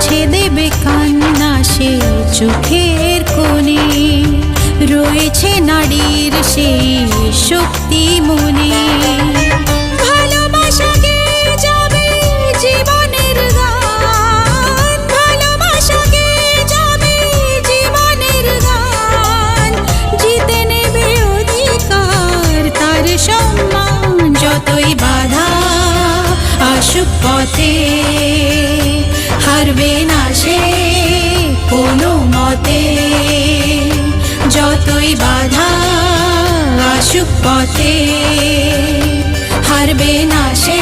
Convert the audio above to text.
মুছে দেবে কান্না সে চোখের কোণে। রয়েছে নারীর সেই শক্তি মনে। ভালোবাসা গেয়ে যাবে জীবনের গান, ভালোবাসা গেয়ে যাবে জীবনের গান। জিতে নেবে অধিকার তার সম্মান। যতই বাধা আসুক পথে, হারবে না সে কোনো মতে। যতই বাধা আসুক পথে, হারবে না সে